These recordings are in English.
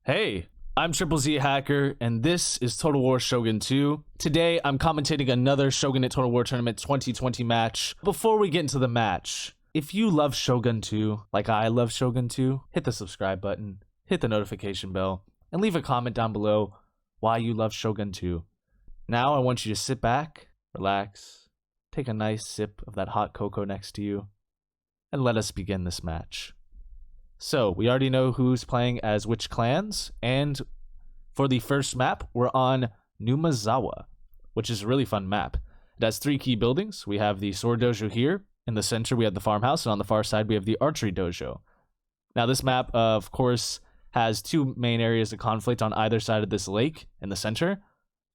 Hey, I'm Triple Z Hacker, and this is Total War Shogun 2. Today, I'm commentating another Shogunate Total War Tournament 2020 match. Before we get into the match, if you love Shogun 2, like I love Shogun 2, hit the subscribe button, hit the notification bell, and leave a comment down below why you love Shogun 2. Now, I want you to sit back, relax, take a nice sip of that hot cocoa next to you, and let us begin this match. So, we already know who's playing as which clans, and for the first map, we're on Numazawa, which is a really fun map. It has 3 key buildings. We have the sword dojo here. In the center, we have the farmhouse, and on the far side, we have the archery dojo. Now, this map, of course, has 2 main areas of conflict on either side of this lake in the center,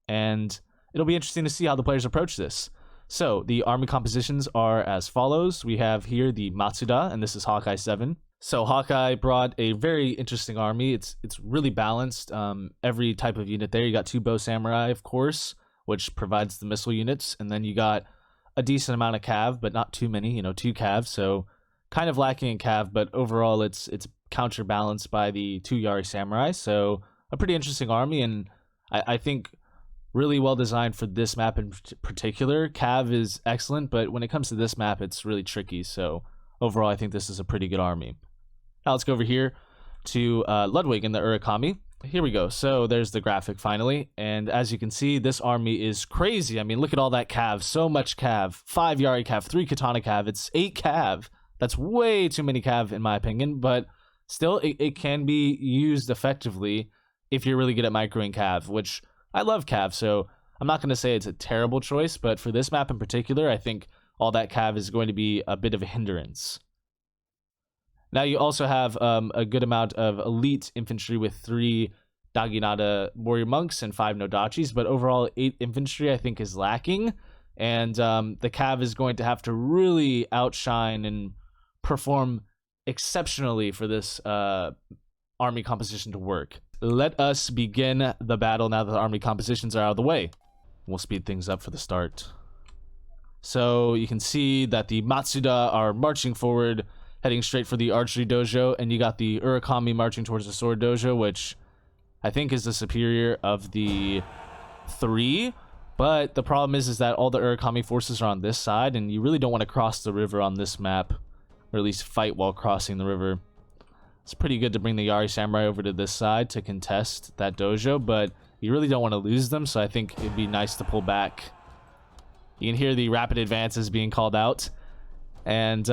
and it'll be interesting to see how the players approach this. So, the army compositions are as follows. We have here the Matsuda, and this is Hawkeye 7. So Hawkeye brought a very interesting army. It's really balanced. Every type of unit there. You got 2 bow samurai, of course, which provides the missile units, and then you got a decent amount of cav, but not too many. 2 cav, so kind of lacking in cav, but overall it's counterbalanced by the 2 Yari samurai. So a pretty interesting army, and I think really well designed for this map in particular. Cav is excellent, but when it comes to this map, it's really tricky. So overall, I think this is a pretty good army. Now let's go over here to Ludwig in the Urakami. Here we go. So there's the graphic finally. And as you can see, this army is crazy. I mean, look at all that cav. So much cav. 5 Yari cav, 3 Katana cav. It's 8 cav. That's way too many cav in my opinion. But still, it can be used effectively if you're really good at microing cav, which I love cav. So I'm not going to say it's a terrible choice. But for this map in particular, I think all that cav is going to be a bit of a hindrance. Now you also have a good amount of elite infantry with 3 Daginata warrior monks and 5 Nodachis, but overall 8 infantry I think is lacking, and the cav is going to have to really outshine and perform exceptionally for this army composition to work. Let us begin the battle now that the army compositions are out of the way. We'll speed things up for the start. So you can see that the Matsuda are marching forward, heading straight for the archery dojo, and you got the Urakami marching towards the sword dojo, which I think is the superior of the 3. But the problem is that all the Urakami forces are on this side, and you really don't want to cross the river on this map, or at least fight while crossing the river. It's pretty good to bring the Yari Samurai over to this side to contest that dojo, but you really don't want to lose them, so I think it'd be nice to pull back. You can hear the rapid advances being called out, and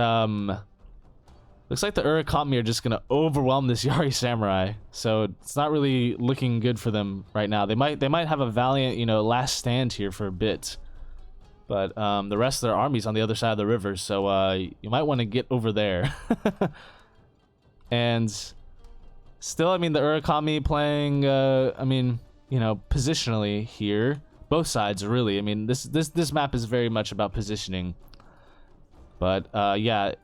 looks like the Urakami are just going to overwhelm this Yari Samurai. So it's not really looking good for them right now. They might have a valiant, last stand here for a bit. But the rest of their army's on the other side of the river. So you might want to get over there. And still, I mean, the Urakami playing, positionally here. Both sides, really. I mean, this map is very much about positioning. But, yeah,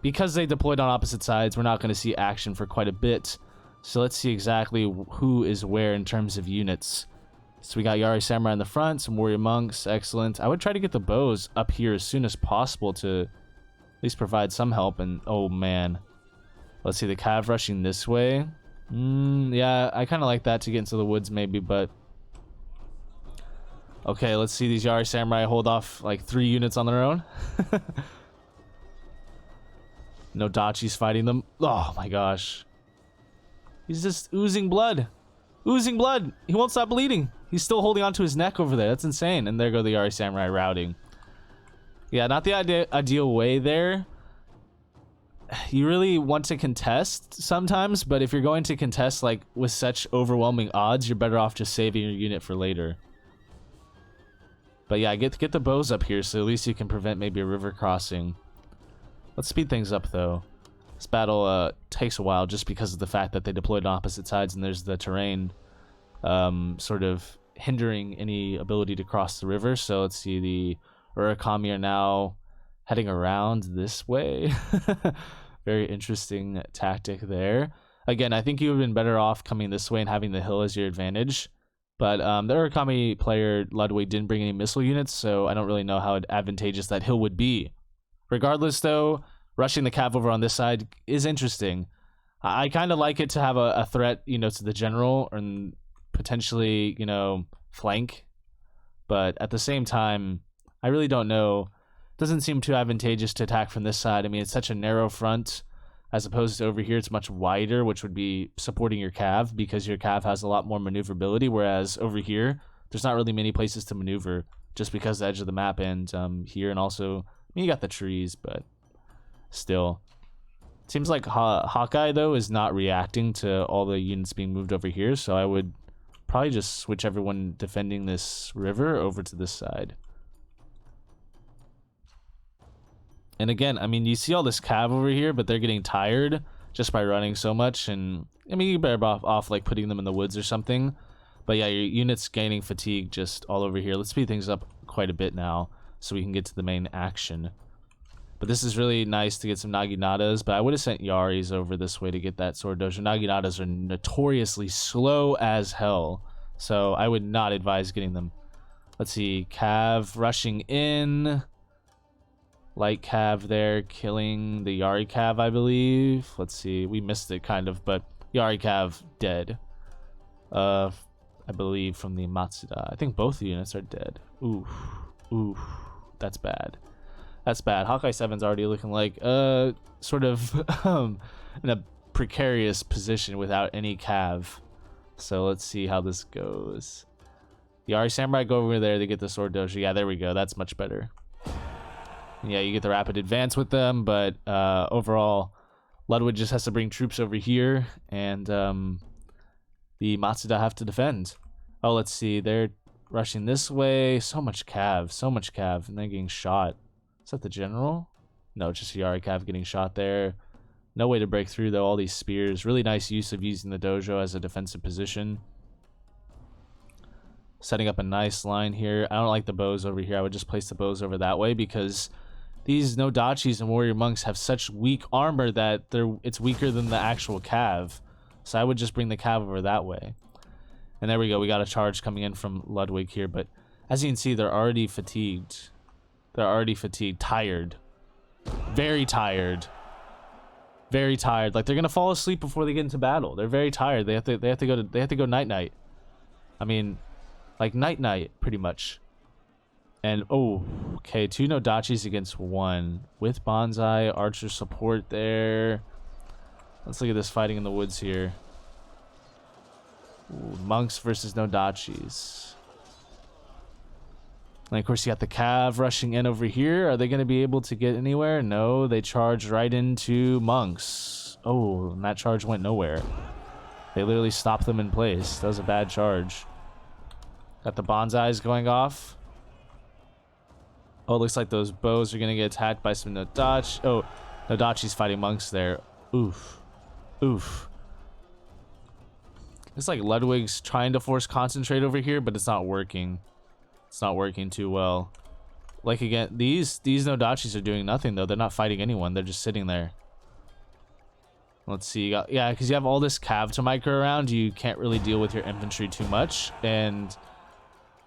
because they deployed on opposite sides, we're not going to see action for quite a bit. So let's see exactly who is where in terms of units. So we got Yari Samurai in the front, some warrior monks, excellent. I would try to get the bows up here as soon as possible to at least provide some help. And oh man, let's see the cav rushing this way. Yeah, I kind of like that to get into the woods maybe, but okay, let's see these Yari Samurai hold off like 3 units on their own. Nodachi's fighting them. Oh my gosh. He's just oozing blood. Oozing blood. He won't stop bleeding. He's still holding onto his neck over there. That's insane. And there go the Yari Samurai routing. Yeah, not the ideal way there. You really want to contest sometimes, but if you're going to contest like with such overwhelming odds, you're better off just saving your unit for later. But yeah, get the bows up here so at least you can prevent maybe a river crossing. Let's speed things up, though. This battle takes a while just because of the fact that they deployed on opposite sides and there's the terrain sort of hindering any ability to cross the river. So let's see, the Urakami are now heading around this way. Very interesting tactic there. Again, I think you would have been better off coming this way and having the hill as your advantage. But the Urakami player, Ludwig, didn't bring any missile units, so I don't really know how advantageous that hill would be. Regardless, though, rushing the cav over on this side is interesting. I kind of like it to have a threat, you know, to the general and potentially, you know, flank. But at the same time, I really don't know. Doesn't seem too advantageous to attack from this side. I mean, it's such a narrow front as opposed to over here. It's much wider, which would be supporting your cav because your cav has a lot more maneuverability. Whereas over here, there's not really many places to maneuver just because the edge of the map and here. And also, I mean, you got the trees, but still. Seems like Hawkeye, though, is not reacting to all the units being moved over here. So I would probably just switch everyone defending this river over to this side. And again, I mean, you see all this cav over here, but they're getting tired just by running so much. And I mean, you better off like putting them in the woods or something. But yeah, your unit's gaining fatigue just all over here. Let's speed things up quite a bit now so we can get to the main action. But this is really nice to get some Naginatas, but I would have sent Yaris over this way to get that sword dojo. Naginatas are notoriously slow as hell, so I would not advise getting them. Let's see, Cav rushing in. Light Cav there, killing the Yari Cav, I believe. Let's see, we missed it kind of, but Yari Cav dead. I believe from the Matsuda. I think both units are dead. Oof, oof, that's bad. That's bad. Hawkeye 7's already looking like sort of in a precarious position without any cav. So let's see how this goes. The Yari Samurai go over there, they get the sword dojo. Yeah, there we go. That's much better. Yeah, you get the rapid advance with them, but overall, Ludwig just has to bring troops over here, and the Matsuda have to defend. Oh, let's see. They're rushing this way. So much cav, and they're getting shot. Is that the general? No, just a Yari Cav getting shot there. No way to break through, though. All these spears. Really nice use of using the dojo as a defensive position. Setting up a nice line here. I don't like the bows over here. I would just place the bows over that way because these Nodachis and Warrior Monks have such weak armor that it's weaker than the actual Cav. So I would just bring the Cav over that way. And there we go. We got a charge coming in from Ludwig here. But as you can see, they're already fatigued. They're already fatigued, tired, very tired, very tired. Like they're gonna fall asleep before they get into battle. They're very tired. They have to go night. I mean, like night, pretty much. And oh, okay, 2 Nodachis against 1 with Bonsai archer support there. Let's look at this fighting in the woods here. Ooh, monks versus Nodachis. And of course you got the Cav rushing in over here. Are they going to be able to get anywhere? No, they charged right into monks. Oh, and that charge went nowhere. They literally stopped them in place. That was a bad charge. Got the bonsais going off. Oh, it looks like those bows are going to get attacked by some Nodachi. Oh, Nodachi's fighting monks there. Oof. Oof. It's like Ludwig's trying to force concentrate over here, but it's not working. It's not working too well. Like again, these Nodachis are doing nothing though. They're not fighting anyone. They're just sitting there. Let's see. Yeah, because you have all this cav to micro around, you can't really deal with your infantry too much. And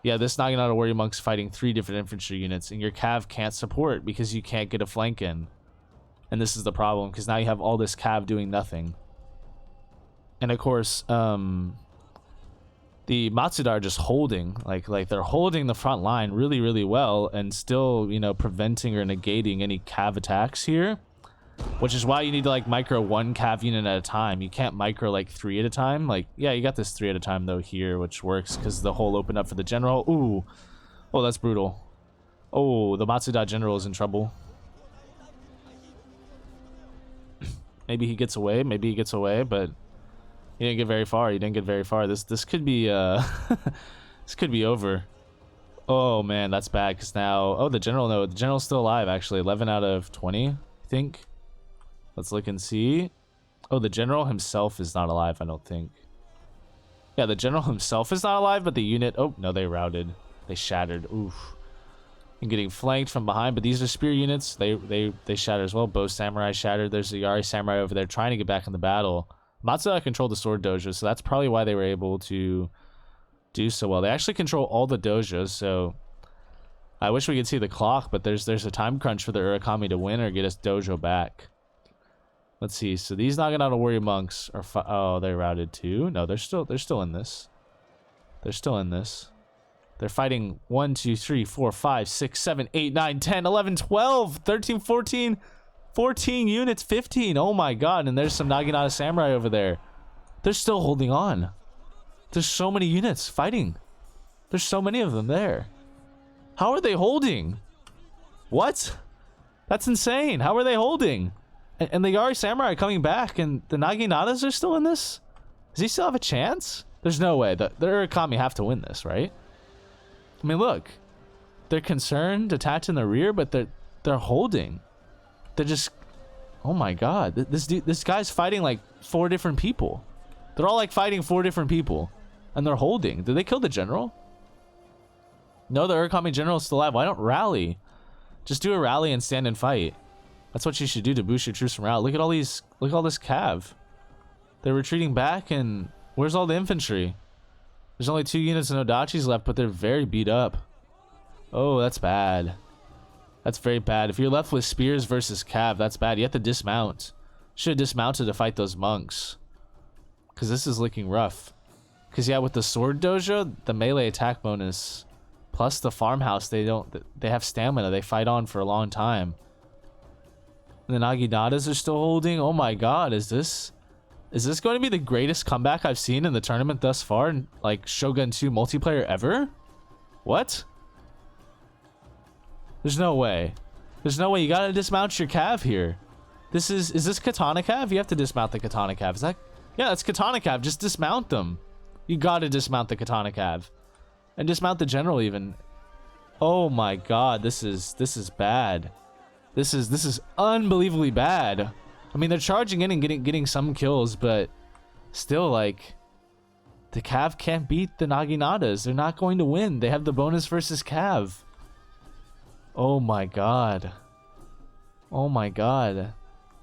yeah, this Naginata Warrior Monk's fighting 3 different infantry units, and your cav can't support because you can't get a flank in. And this is the problem, because now you have all this cav doing nothing. And of course, the Matsuda are just holding, like they're holding the front line really, really well, and still, you know, preventing or negating any cav attacks here, which is why you need to like micro 1 cav unit at a time. You can't micro like 3 at a time. Like, yeah, you got this 3 at a time though here, which works because the hole opened up for the general. Ooh, oh, that's brutal. Oh, the Matsuda general is in trouble. Maybe he gets away. Maybe he gets away, but he didn't get very far. He didn't get very far. This could be this could be over. Oh man, that's bad because now, oh, the general's still alive actually. 11 out of 20, I think. Let's look and see. Oh, the general himself is not alive, I don't think. Yeah, the general himself is not alive, but the unit, oh no, they routed. They shattered. Oof. And getting flanked from behind, but these are spear units. They shatter as well. Bow samurai shattered. There's the Yari samurai over there trying to get back in the battle. Matsuda controlled the sword dojo, so that's probably why they were able to do so well. They actually control all the dojos, so I wish we could see the clock, but there's a time crunch for the Urakami to win or get us dojo back. Let's see. So these Naginata warrior monks are oh, they routed too. No, they're still in this. They're still in this. They're fighting 1, 2, 3, 4, 5, 6, 7, 8, 9, 10, 11, 12, 13, 14, 14 units, 15. Oh my god. And there's some Naginata samurai over there. They're still holding on. There's so many units fighting. There's so many of them there. How are they holding? What? That's insane. How are they holding? And the Yari samurai coming back, and the Naginatas are still in this? Does he still have a chance? There's no way. The Urakami have to win this, right? I mean, look. They're concerned, attached in the rear, but they're holding. They're just... Oh my god. This guy's fighting like 4 different people. They're all like fighting 4 different people. And they're holding. Did they kill the general? No, the Urakami general is still alive. Why don't rally? Just do a rally and stand and fight. That's what you should do to boost your troops morale. Look at all these. Look at all this cav. They're retreating back, and where's all the infantry? There's only 2 units of Nodachis left, but they're very beat up. Oh, that's bad. That's very bad. If you're left with spears versus cav, that's bad. You have to dismount. Should have dismounted to fight those monks. Because this is looking rough. Because yeah, with the sword dojo, the melee attack bonus, plus the farmhouse, they have stamina. They fight on for a long time. And the Naginatas are still holding. Oh my god, is this going to be the greatest comeback I've seen in the tournament thus far in like Shogun 2 multiplayer ever? What? There's no way. There's no way. You gotta dismount your cav here. Is this katana cav? You have to dismount the katana cav. Is that? Yeah, that's katana cav. Just dismount them. You gotta dismount the katana cav. And dismount the general even. Oh my god, this is bad. This is unbelievably bad. I mean, they're charging in and getting some kills, but still, like, the cav can't beat the Naginatas. They're not going to win. They have the bonus versus cav. Oh my god. Oh my god.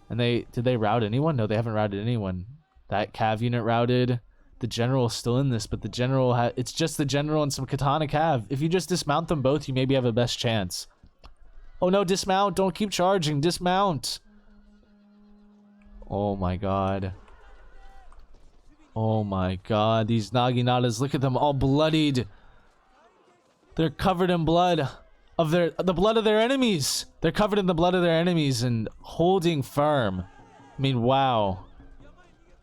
And did they rout anyone? No, they haven't routed anyone. That cav unit routed. The general is still in this, but the general it's just the general and some katana cav. If you just dismount them both, you maybe have a best chance. Oh no, dismount. Don't keep charging. Dismount. Oh my god. Oh my god. These Naginatas, look at them all bloodied. They're covered in blood of the blood of their enemies. They're covered in the blood of their enemies and holding firm. I mean, wow.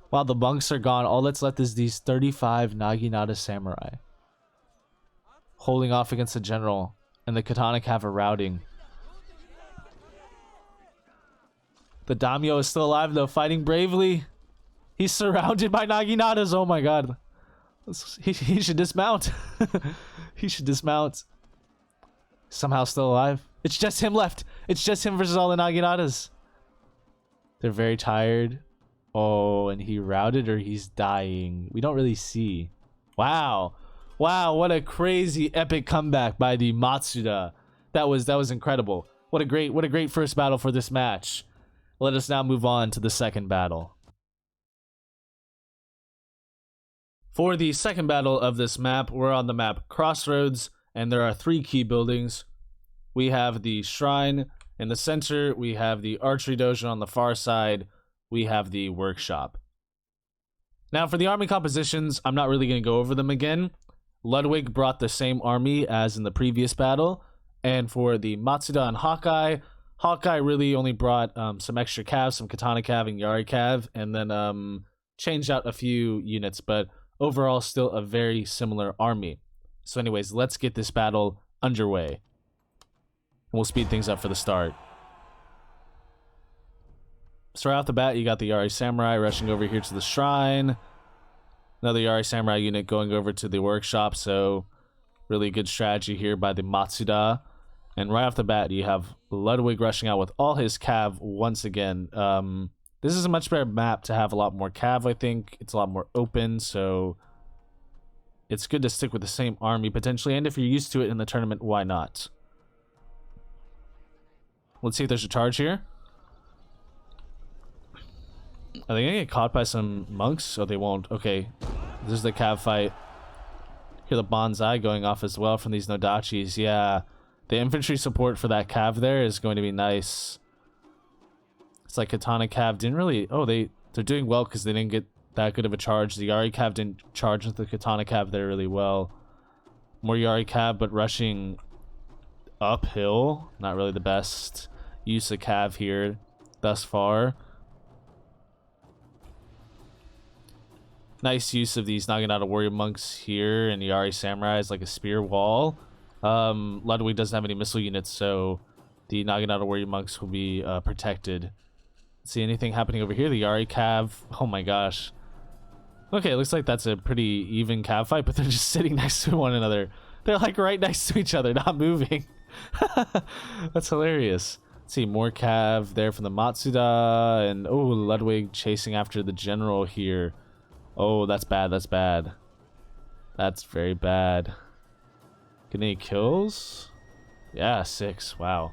Wow, the monks are gone. All that's left is these 35 Naginata samurai holding off against the general, and the katana cav are routing. The daimyo is still alive though, fighting bravely. He's surrounded by Naginatas. Oh my god. He should dismount. He should dismount. Somehow still alive. It's just him left. It's just him versus all the Naginatas. They're very tired. Oh, and he routed or he's dying. We don't really see. Wow. Wow, what a crazy epic comeback by the Matsuda. That was incredible. What a great first battle for this match. Let us now move on to the second battle. For the second battle of this map, we're on the map Crossroads, and there are 3 key buildings. We have the shrine in the center, we have the archery dojo on the far side, we have the workshop. Now for the army compositions, I'm not really going to go over them again. Ludwig brought the same army as in the previous battle, and for the Matsuda and Hawkeye really only brought some extra cav, some katana cav and yari cav, and then changed out a few units, but overall still a very similar army. So anyways, let's get this battle underway. We'll speed things up for the start. So right off the bat, you got the Yari Samurai rushing over here to the shrine. Another Yari Samurai unit going over to the workshop, so really good strategy here by the Matsuda. And right off the bat, you have Ludwig rushing out with all his cav once again. This is a much better map to have a lot more cav, I think. It's a lot more open, so it's good to stick with the same army potentially. And if you're used to it in the tournament, why not? Let's see if there's a charge here. Are they gonna get caught by some monks? Oh, they won't. Okay. This is the cav fight. Hear the bonsai going off as well from these Nodachis. Yeah. The infantry support for that cav there is going to be nice. It's like Katana Cav didn't really... Oh, they're doing well because they didn't get that good of a charge. The Yari Cav didn't charge with the Katana Cav there really well. More Yari Cav, but rushing uphill. Not really the best use of Cav here thus far. Nice use of these Naginata Warrior Monks here and Yari Samurai is like a spear wall. Ludwig doesn't have any missile units, so the Naginata Warrior Monks will be protected. See anything happening over here? The Yari Cav. Oh my gosh. Okay, it looks like that's a pretty even Cav fight, but they're just sitting next to one another. They're like right next to each other, not moving. That's hilarious. Let's see, more Cav there from the Matsuda, and oh, Ludwig chasing after the general here. Oh, that's bad, that's bad. That's very bad. Get any kills? Yeah, 6, wow.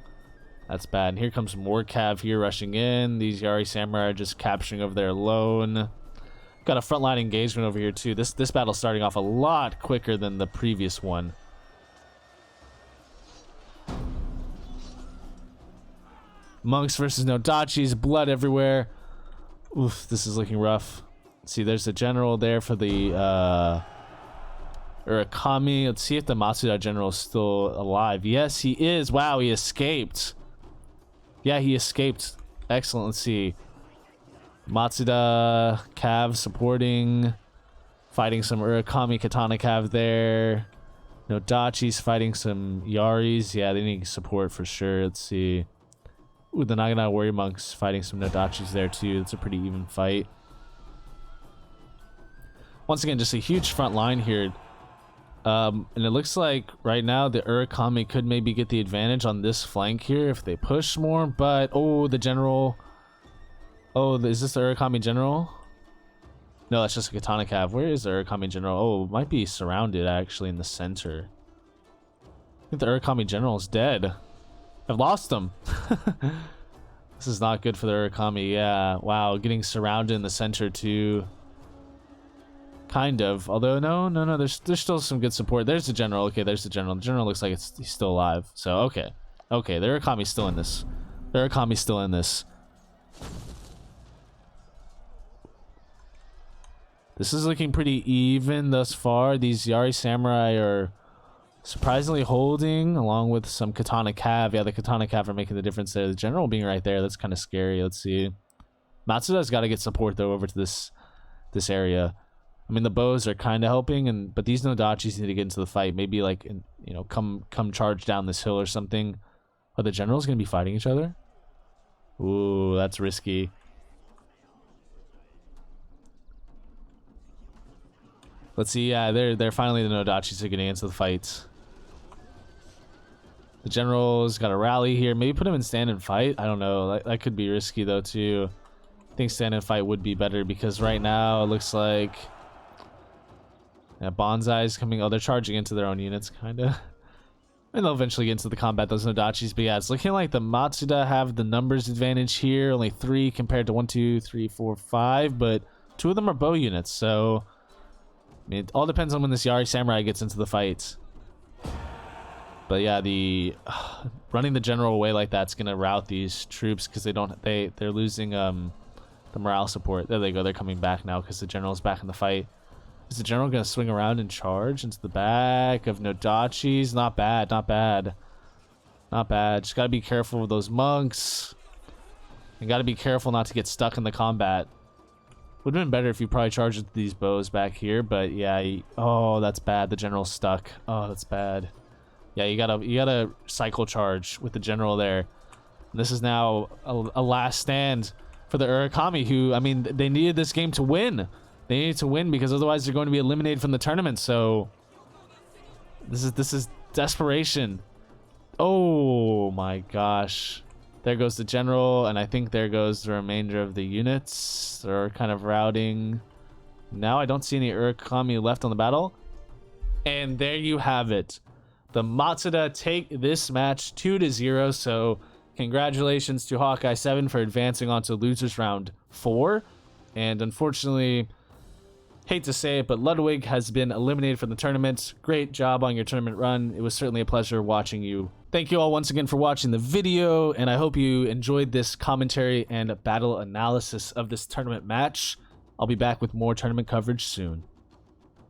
That's bad. And here comes more Cav here rushing in. These Yari Samurai are just capturing over there alone. Got a frontline engagement over here too. This battle's starting off a lot quicker than the previous one. Monks versus Nodachis, blood everywhere. Oof, this is looking rough. See, there's a general there for the Urakami. Let's see if the Matsuda general is still alive. Yes, he is. Wow, he escaped. Yeah, he escaped. Excellent. Let's see. Matsuda Cav supporting. Fighting some Urakami Katana Cav there. Nodachi's fighting some Yaris. Yeah, they need support for sure. Let's see. Ooh, the Naginata Warrior Monks fighting some Nodachis there too. It's a pretty even fight. Once again, just a huge front line here. And it looks like right now the Urakami could maybe get the advantage on this flank here if they push more, but oh, the general. Oh, is this the Urakami general? No, that's just a Katana Cav. Where is the Urakami general? Oh, it might be surrounded actually in the center. I think the Urakami general is dead. I've lost him. This is not good for the Urakami. Yeah, wow, getting surrounded in the center too. Kind of, although no, there's still some good support. There's the general. Okay, there's the general. The general looks like he's still alive. So okay, the Urakami's still in this. The Urakami's still in this. This is looking pretty even thus far. These Yari Samurai are surprisingly holding, along with some Katana Cav. Yeah, the Katana Cav are making the difference there. The general being right there, that's kind of scary. Let's see. Matsuda's got to get support though over to this area. I mean, the bows are kind of helping, but these Nodachis need to get into the fight. Maybe like, come charge down this hill or something. Are the generals gonna be fighting each other? Ooh, that's risky. Let's see. Yeah, they're finally the Nodachis are getting into the fight. The general's got a rally here. Maybe put him in stand and fight. I don't know. That could be risky though too. I think stand and fight would be better because right now it looks like. Yeah, Bonsai's coming. Oh, they're charging into their own units, kind of. And they'll eventually get into the combat, those Nodachis. But yeah, it's looking like the Matsuda have the numbers advantage here. Only 3 compared to 1, 2, 3, 4, 5. But 2 of them are bow units. So, I mean, it all depends on when this Yari Samurai gets into the fight. But yeah, running the general away like that's going to rout these troops because they're losing the morale support. There they go. They're coming back now because the general's back in the fight. Is the general going to swing around and charge into the back of Nodachis? Not bad, not bad. Not bad. Just got to be careful with those monks. And got to be careful not to get stuck in the combat. Would have been better if you probably charged with these bows back here, but yeah. Oh, that's bad. The general's stuck. Oh, that's bad. Yeah, you gotta cycle charge with the general there. And this is now a last stand for the Urakami, who, I mean, they needed this game to win. They need to win because otherwise they're going to be eliminated from the tournament. So this is desperation. Oh my gosh. There goes the general, and I think there goes the remainder of the units. They're kind of routing. Now I don't see any Urakami left on the battle. And there you have it. The Matsuda take this match 2-0. So congratulations to Hawkeye 7 for advancing on to losers round 4. And unfortunately, Hate to say it, but Ludwig has been eliminated from the tournament. Great job on your tournament run. It was certainly a pleasure watching you. Thank you all once again for watching the video, and I hope you enjoyed this commentary and battle analysis of this tournament match. I'll be back with more tournament coverage soon.